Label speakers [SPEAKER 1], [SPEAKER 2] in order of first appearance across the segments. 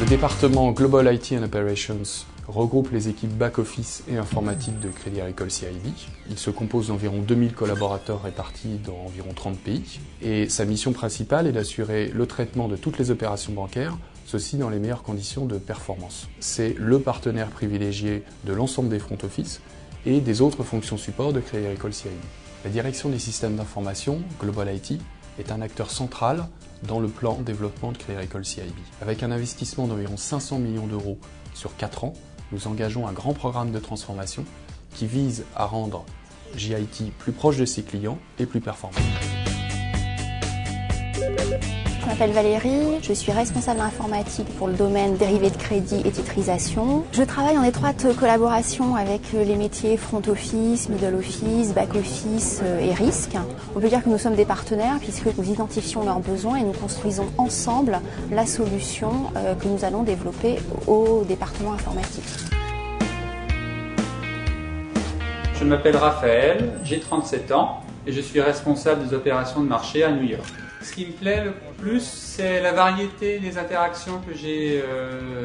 [SPEAKER 1] Le département Global IT and Operations regroupe les équipes back-office et informatique de Crédit Agricole CIB. Il se compose d'environ 2000 collaborateurs répartis dans environ 30 pays. Et sa mission principale est d'assurer le traitement de toutes les opérations bancaires, ceci dans les meilleures conditions de performance. C'est le partenaire privilégié de l'ensemble des front office et des autres fonctions support de Crédit Agricole CIB. La direction des systèmes d'information, Global IT, est un acteur central dans le plan de développement de Crédit Agricole CIB. Avec un investissement d'environ 500 millions d'euros sur 4 ans, nous engageons un grand programme de transformation qui vise à rendre JIT plus proche de ses clients et plus performant.
[SPEAKER 2] Je m'appelle Valérie, je suis responsable informatique pour le domaine dérivés de crédit et titrisation. Je travaille en étroite collaboration avec les métiers front office, middle office, back office et risque. On peut dire que nous sommes des partenaires puisque nous identifions leurs besoins et nous construisons ensemble la solution que nous allons développer au département informatique.
[SPEAKER 3] Je m'appelle Raphaël, j'ai 37 ans et je suis responsable des opérations de marché à New York. Ce qui me plaît le plus, c'est la variété des interactions que j'ai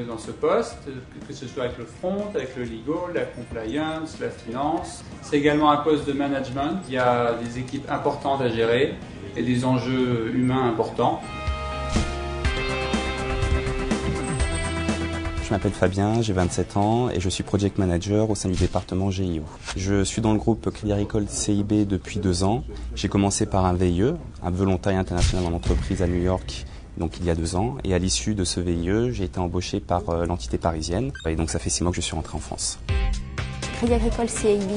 [SPEAKER 3] dans ce poste, que ce soit avec le front, avec le legal, la compliance, la finance. C'est également un poste de management. Il y a des équipes importantes à gérer et des enjeux humains importants.
[SPEAKER 4] Je m'appelle Fabien, j'ai 27 ans et je suis Project Manager au sein du département GIO. Je suis dans le groupe Crédit Agricole CIB depuis 2 ans. J'ai commencé par un VIE, un volontariat international en entreprise à New York, donc il y a 2 ans. Et à l'issue de ce VIE, j'ai été embauché par l'entité parisienne. Et donc ça fait 6 mois que je suis rentré en France.
[SPEAKER 2] Crédit Agricole CIB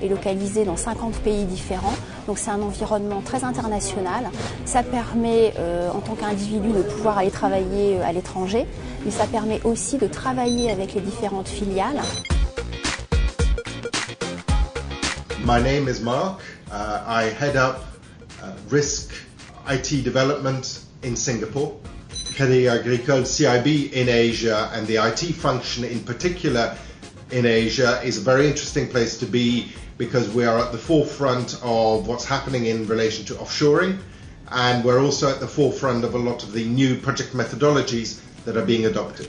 [SPEAKER 2] est localisé dans 50 pays différents, donc c'est un environnement très international. Ça permet en tant qu'individu de pouvoir aller travailler à l'étranger, mais ça permet aussi de travailler avec les différentes filiales.
[SPEAKER 5] My name is Mark. I head up risk IT development in Singapore. Crédit Agricole CIB in Asia and the IT function in particular in Asia is a very interesting place to be because we are at the forefront of what's happening in relation to offshoring, and we're also at the forefront of a lot of the new project methodologies that are being adopted.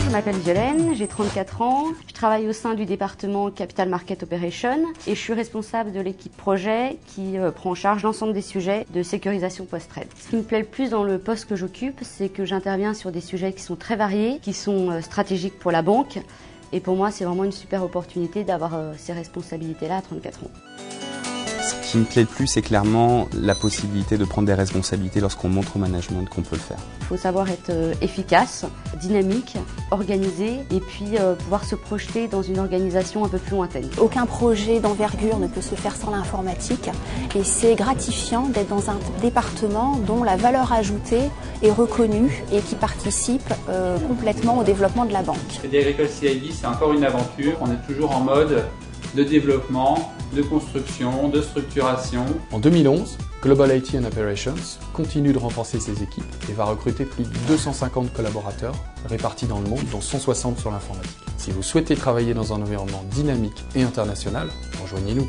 [SPEAKER 6] Je m'appelle Violaine, j'ai 34 ans, je travaille au sein du département Capital Market Operation et je suis responsable de l'équipe projet qui prend en charge l'ensemble des sujets de sécurisation post-trade. Ce qui me plaît le plus dans le poste que j'occupe, c'est que j'interviens sur des sujets qui sont très variés, qui sont stratégiques pour la banque et pour moi c'est vraiment une super opportunité d'avoir ces responsabilités-là à 34 ans.
[SPEAKER 4] Ce qui me plaît le plus, c'est clairement la possibilité de prendre des responsabilités lorsqu'on montre au management qu'on peut le faire.
[SPEAKER 6] Il faut savoir être efficace, dynamique, organisé et puis pouvoir se projeter dans une organisation un peu plus lointaine.
[SPEAKER 2] Aucun projet d'envergure ne peut se faire sans l'informatique et c'est gratifiant d'être dans un département dont la valeur ajoutée est reconnue et qui participe complètement au développement de la banque.
[SPEAKER 3] Crédit Agricole CIB, c'est encore une aventure. On est toujours en mode de développement, de construction, de structuration.
[SPEAKER 1] En 2011, Global IT and Operations continue de renforcer ses équipes et va recruter plus de 250 collaborateurs répartis dans le monde, dont 160 sur l'informatique. Si vous souhaitez travailler dans un environnement dynamique et international, rejoignez-nous.